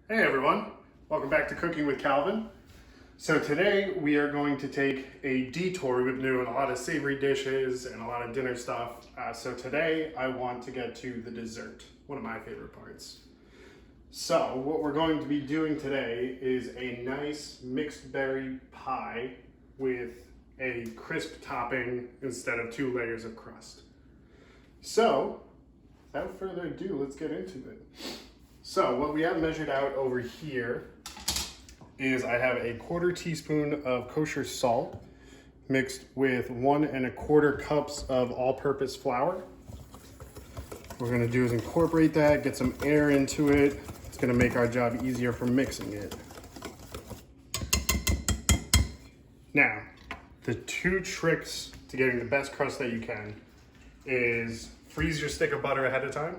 Hey everyone, welcome back to Cooking with Calvin. So today we are going to take a detour. We've been doing a lot of savory dishes and a lot of dinner stuff. So today I want to get to the dessert, one of my favorite parts. So what we're going to be doing today is a nice mixed berry pie with a crisp topping instead of 2 layers of crust. So without further ado, let's get into it. So what we have measured out over here is I have a 1/4 teaspoon of kosher salt mixed with 1 1/4 cups of all-purpose flour. What we're gonna do is incorporate that, get some air into it. It's gonna make our job easier for mixing it. Now, the 2 tricks to getting the best crust that you can is freeze your stick of butter ahead of time.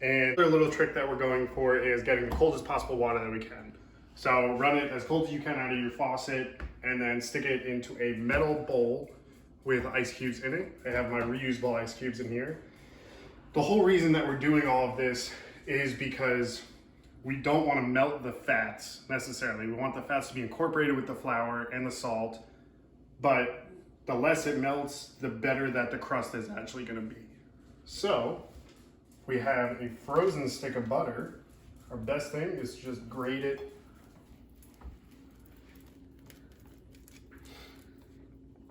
And another little trick that we're going for is getting the coldest possible water that we can. So run it as cold as you can out of your faucet and then stick it into a metal bowl with ice cubes in it. I have my reusable ice cubes in here. The whole reason that we're doing all of this is because we don't want to melt the fats necessarily. We want the fats to be incorporated with the flour and the salt, but the less it melts, the better that the crust is actually going to be. So we have a frozen stick of butter. Our best thing is to just grate it.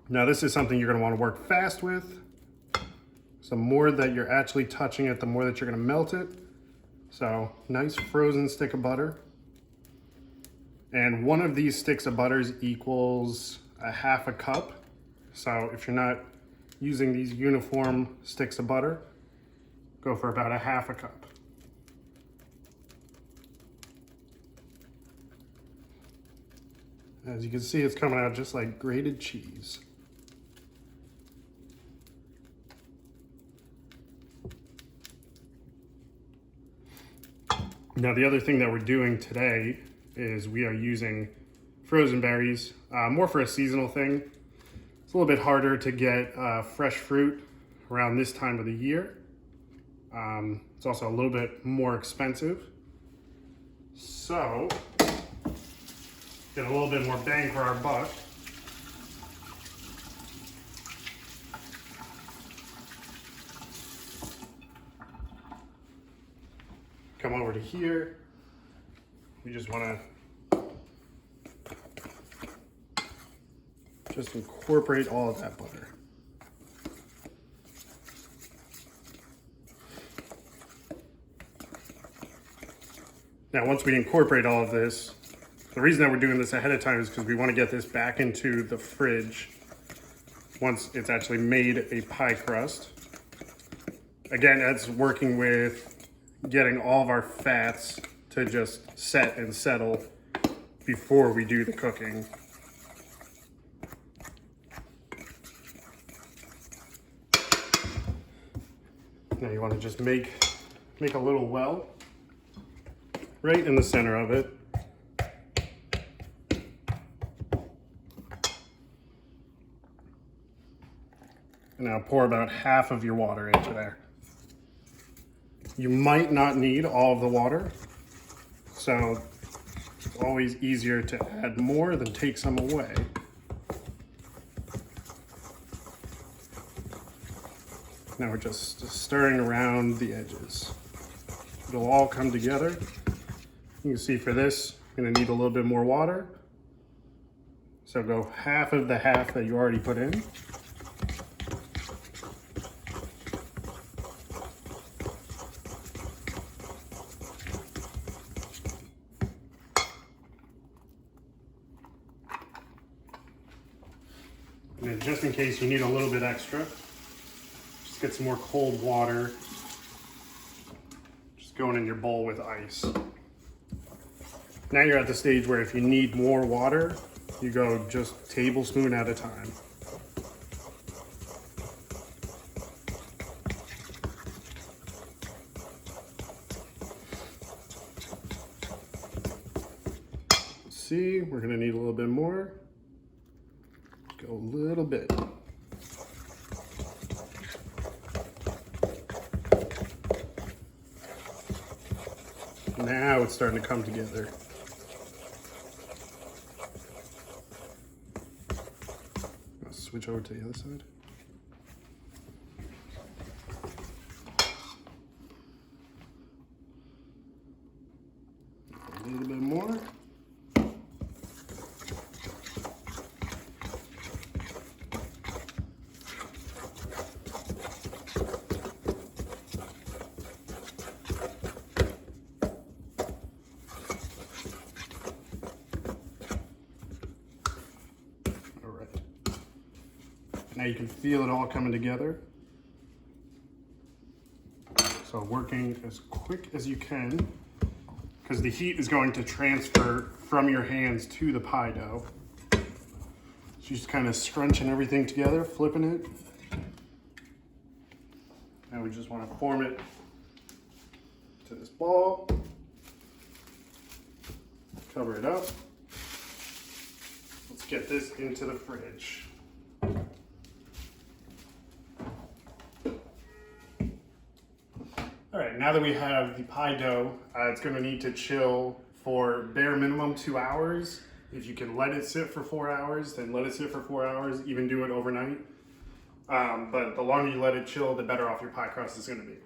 Now this is something you're going to want to work fast with. So the more that you're actually touching it, the more that you're going to melt it. So nice frozen stick of butter. And one of these sticks of butters equals a 1/2 cup. So if you're not using these uniform sticks of butter, go for about a 1/2 cup. As you can see, it's coming out just like grated cheese. Now the other thing that we're doing today is we are using frozen berries, more for a seasonal thing. It's a little bit harder to get fresh fruit around this time of the year. It's also a little bit more expensive. So, get a little bit more bang for our buck. Come over to here. We just want to just incorporate all of that butter. Now, once we incorporate all of this, the reason that we're doing this ahead of time is because we want to get this back into the fridge once it's actually made a pie crust. Again, that's working with getting all of our fats to just set and settle before we do the cooking. Now you want to just make a little well right in the center of it. And now pour about 1/2 of your water into there. You might not need all of the water, so it's always easier to add more than take some away. Now we're just stirring around the edges. It'll all come together. You can see for this, I'm gonna need a little bit more water. So go 1/2 of the 1/2 that you already put in. And then just in case you need a little bit extra, just get some more cold water. Just going in your bowl with ice. Now you're at the stage where if you need more water, you go just tablespoon at a time. See, we're gonna need a little bit more. Go a little bit. Now it's starting to come together. I'll switch over to the other side. A little bit more. Now you can feel it all coming together. So working as quick as you can, because the heat is going to transfer from your hands to the pie dough. So you're just kind of scrunching everything together, flipping it. Now we just want to form it to this ball. Cover it up. Let's get this into the fridge. All right, now that we have the pie dough, it's gonna need to chill for bare minimum 2 hours. If you can let it sit for 4 hours, then let it sit for 4 hours, even do it overnight. But the longer you let it chill, the better off your pie crust is gonna be.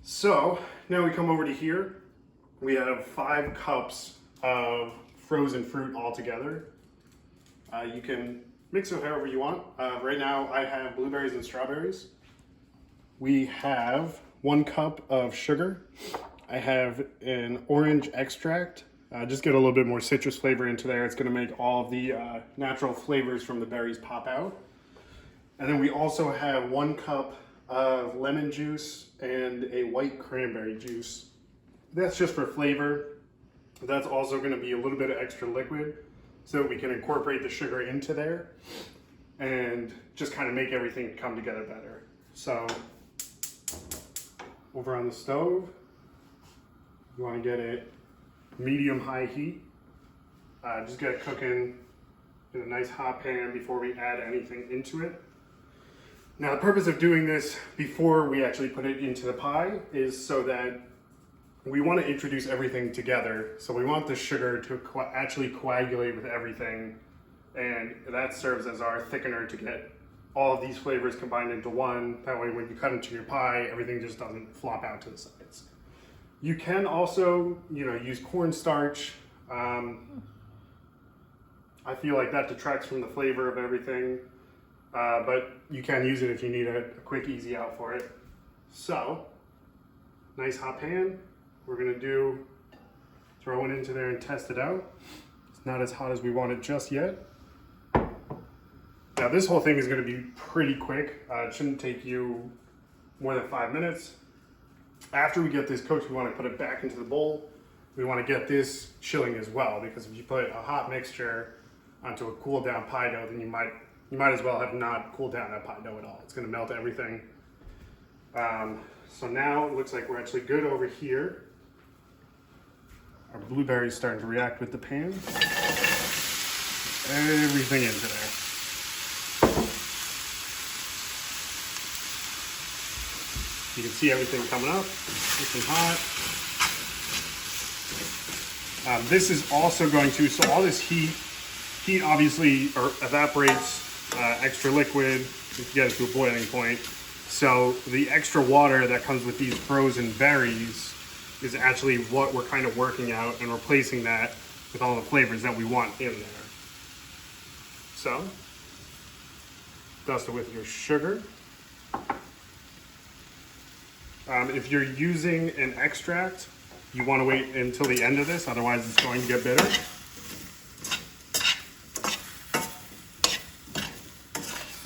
So now we come over to here. We have 5 cups of frozen fruit all together. You can mix it however you want. Right now I have blueberries and strawberries. We have 1 cup of sugar. I have an orange extract. Just get a little bit more citrus flavor into there. It's gonna make all the natural flavors from the berries pop out. And then we also have 1 cup of lemon juice and a white cranberry juice. That's just for flavor. That's also gonna be a little bit of extra liquid so that we can incorporate the sugar into there and just kind of make everything come together better. So over on the stove, you want to get it medium-high heat. Just get it cooking in a nice hot pan before we add anything into it. Now the purpose of doing this before we actually put it into the pie is so that we want to introduce everything together. So we want the sugar to actually coagulate with everything, and that serves as our thickener to get all of these flavors combined into one. That way when you cut into your pie, everything just doesn't flop out to the sides. You can also, use cornstarch. I feel like that detracts from the flavor of everything, but you can use it if you need a quick, easy out for it. So, nice hot pan. We're gonna throw it into there and test it out. It's not as hot as we want it just yet. Now this whole thing is going to be pretty quick. It shouldn't take you more than 5 minutes. After we get this cooked, we want to put it back into the bowl. We want to get this chilling as well, because if you put a hot mixture onto a cooled down pie dough, then you might as well have not cooled down that pie dough at all. It's going to melt everything. So now it looks like we're actually good over here. Our blueberries starting to react with the pan. Everything into there. You can see everything coming up, nice and hot. This is also going to, so all this heat obviously evaporates extra liquid to get it to a boiling point. So the extra water that comes with these frozen berries is actually what we're kind of working out and replacing that with all the flavors that we want in there. So, dust it with your sugar. If you're using an extract, you want to wait until the end of this, otherwise it's going to get bitter.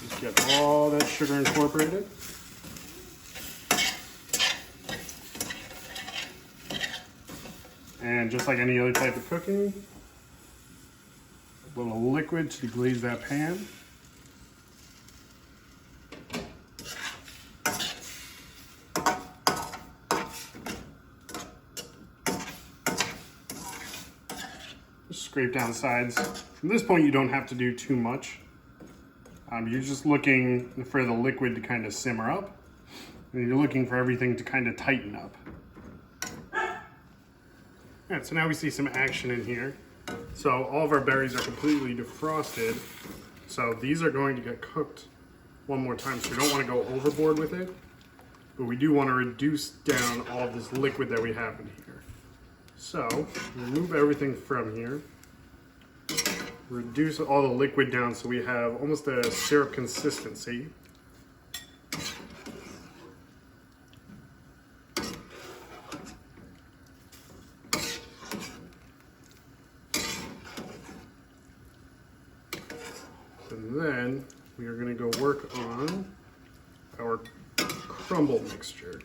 Just get all that sugar incorporated. And just like any other type of cooking, a little liquid to deglaze that pan. Scrape down the sides. From this point, you don't have to do too much. You're just looking for the liquid to kind of simmer up, and you're looking for everything to kind of tighten up. All right, so now we see some action in here. So all of our berries are completely defrosted. So these are going to get cooked one more time. So we don't want to go overboard with it, but we do want to reduce down all of this liquid that we have in here. So remove everything from here. Reduce all the liquid down so we have almost a syrup consistency. And then we are going to go work on our crumble mixture.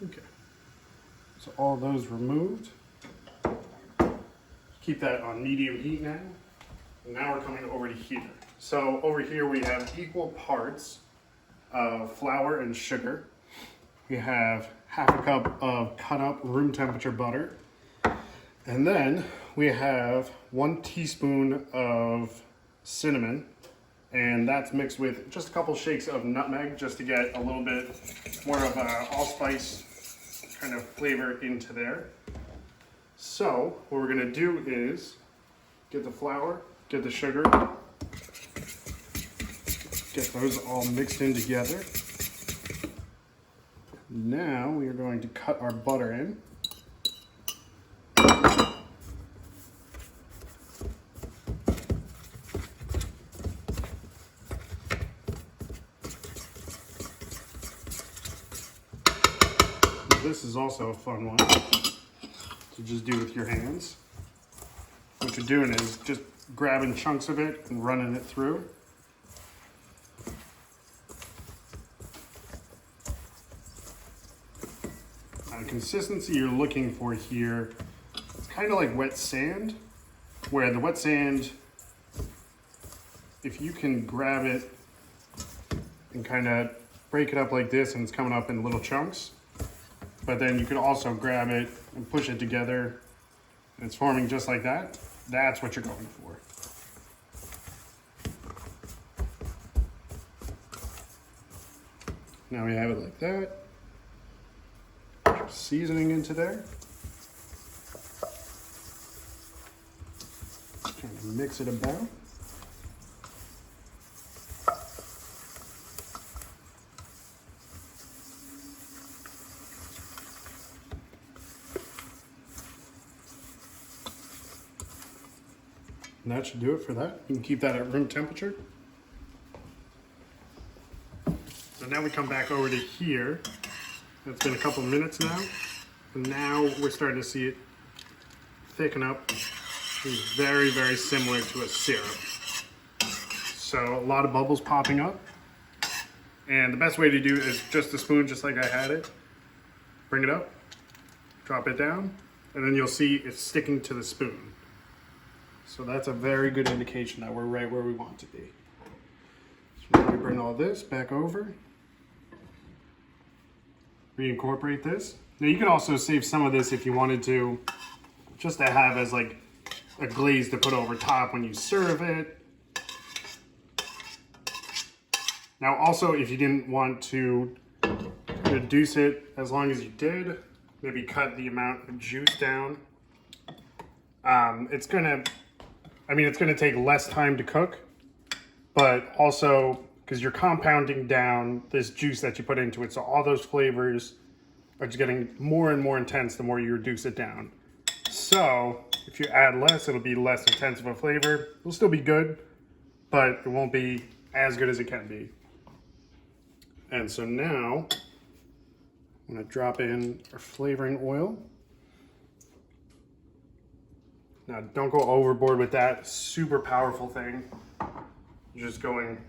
Okay, so all those removed. Keep that on medium heat now. And now we're coming over to here. So over here we have equal parts of flour and sugar. We have half a cup of cut up room temperature butter. And then we have 1 teaspoon of cinnamon. And that's mixed with just a couple shakes of nutmeg just to get a little bit more of a allspice kind of flavor into there. So what we're gonna do is get the flour, get the sugar, get those all mixed in together. Now we are going to cut our butter in. This is also a fun one to just do with your hands. What you're doing is just grabbing chunks of it and running it through. The consistency you're looking for here, it's kind of like wet sand, where the wet sand, if you can grab it and kind of break it up like this and it's coming up in little chunks, but then you can also grab it and push it together and it's forming just like that. That's what you're going for. Now we have it like that. Seasoning into there. Trying to mix it about. And that should do it for that. You can keep that at room temperature. So now we come back over to here. It's been a couple minutes now. And now we're starting to see it thicken up. It's very, very similar to a syrup. So a lot of bubbles popping up. And the best way to do it is just a spoon, just like I had it. Bring it up, drop it down, and then you'll see it's sticking to the spoon. So that's a very good indication that we're right where we want to be. So now we bring all this back over. Reincorporate this. Now you could also save some of this if you wanted to, just to have as like a glaze to put over top when you serve it. Now also, if you didn't want to reduce it as long as you did, maybe cut the amount of juice down. It's gonna take less time to cook, but also because you're compounding down this juice that you put into it. So all those flavors are just getting more and more intense the more you reduce it down. So if you add less, it'll be less intense of a flavor. It'll still be good, but it won't be as good as it can be. And so now I'm gonna drop in our flavoring oil. Now don't go overboard with that super powerful thing. You're just going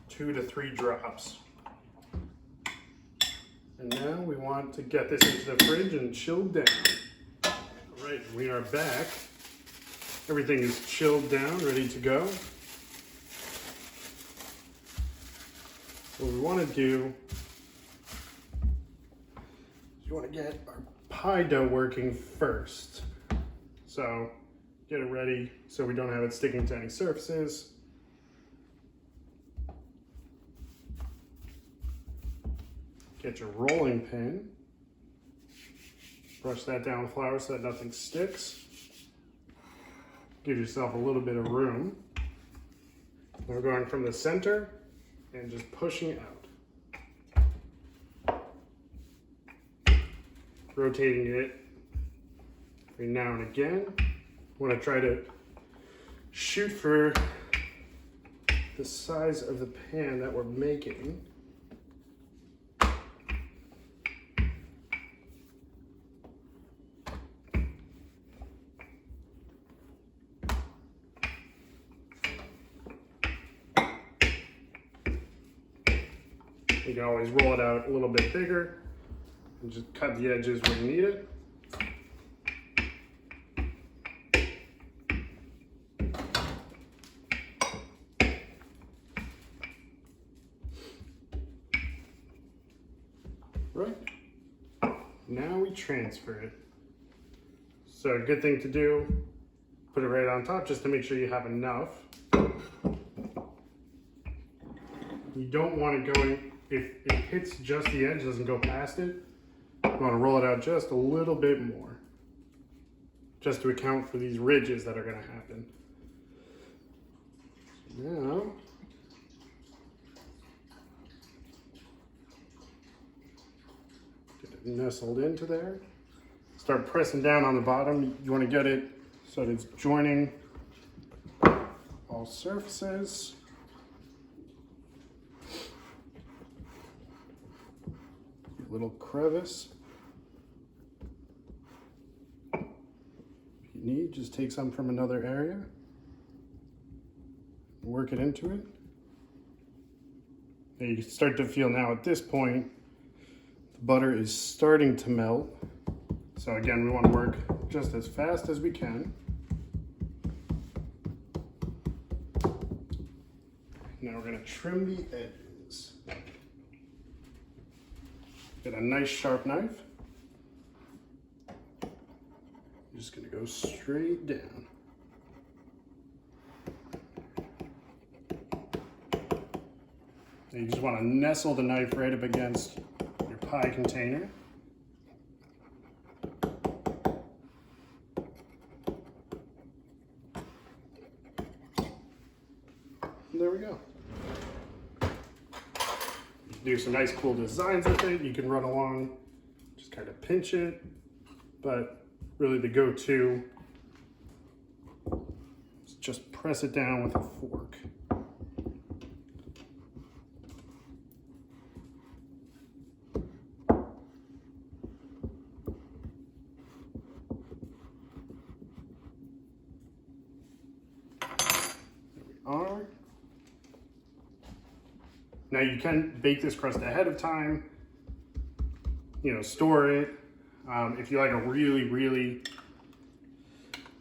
2 to 3 drops. And now we want to get this into the fridge and chilled down. All right, we are back. Everything is chilled down, ready to go. What we want to do is you want to get our pie dough working first. So get it ready so we don't have it sticking to any surfaces. Get your rolling pin. Brush that down with flour so that nothing sticks. Give yourself a little bit of room. We're going from the center and just pushing out. Rotating it every now and again. Want to try to shoot for the size of the pan that we're making. You can always roll it out a little bit bigger and just cut the edges where you need it. Right. Now we transfer it. So a good thing to do, put it right on top just to make sure you have enough. You don't want it going, if it hits just the edge, doesn't go past it, you want to roll it out just a little bit more, just to account for these ridges that are going to happen. Now, get it nestled into there. Start pressing down on the bottom. You want to get it so that it's joining all surfaces. Little crevice. If you need, just take some from another area, work it into it. And you can start to feel now at this point, the butter is starting to melt. So again, we want to work just as fast as we can. Now we're going to trim the edges. Get a nice sharp knife. You're just going to go straight down. And you just want to nestle the knife right up against your pie container. And there we go. Do some nice cool designs with it. You can run along, just kind of pinch it, but really the go-to is just press it down with a fork. There we are. Now you can bake this crust ahead of time, store it. If you like a really, really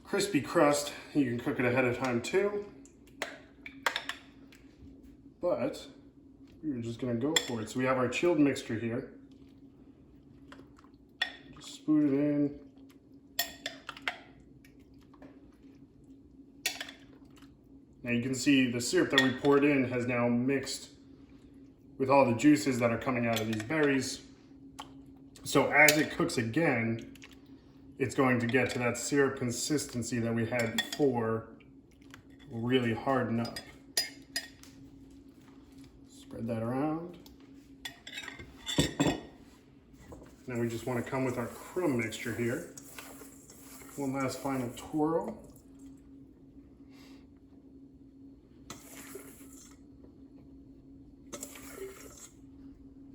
crispy crust, you can cook it ahead of time too. But we're just gonna go for it. So we have our chilled mixture here. Just spoon it in. Now you can see the syrup that we poured in has now mixed with all the juices that are coming out of these berries. So as it cooks again, it's going to get to that syrup consistency that we had before, really harden up. Spread that around. Now we just want to come with our crumb mixture here. One last final twirl.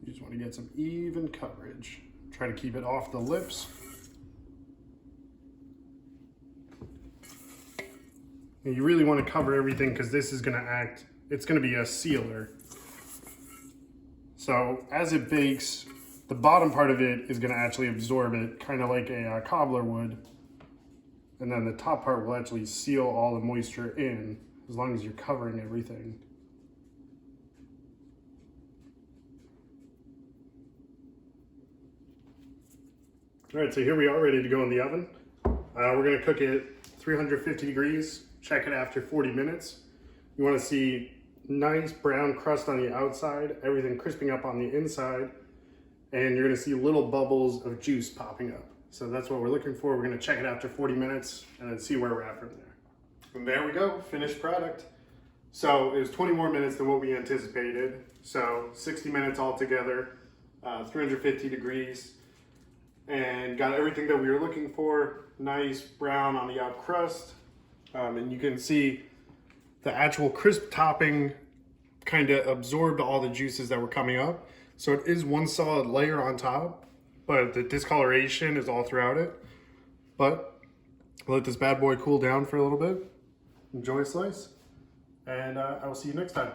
You just want to get some even coverage. Try to keep it off the lips. And you really want to cover everything because this is going to act, it's going to be a sealer. So as it bakes, the bottom part of it is going to actually absorb it, kind of like a cobbler would. And then the top part will actually seal all the moisture in, as long as you're covering everything. All right, so here we are ready to go in the oven. We're gonna cook it 350 degrees, check it after 40 minutes. You wanna see nice brown crust on the outside, everything crisping up on the inside, and you're gonna see little bubbles of juice popping up. So that's what we're looking for. We're gonna check it after 40 minutes and then see where we're at from there. And there we go, finished product. So it was 20 more minutes than what we anticipated. So 60 minutes altogether, 350 degrees, and got everything that we were looking for. Nice brown on the out crust. And you can see the actual crisp topping kind of absorbed all the juices that were coming up. So it is one solid layer on top, but the discoloration is all throughout it. But let this bad boy cool down for a little bit. Enjoy a slice, and I will see you next time.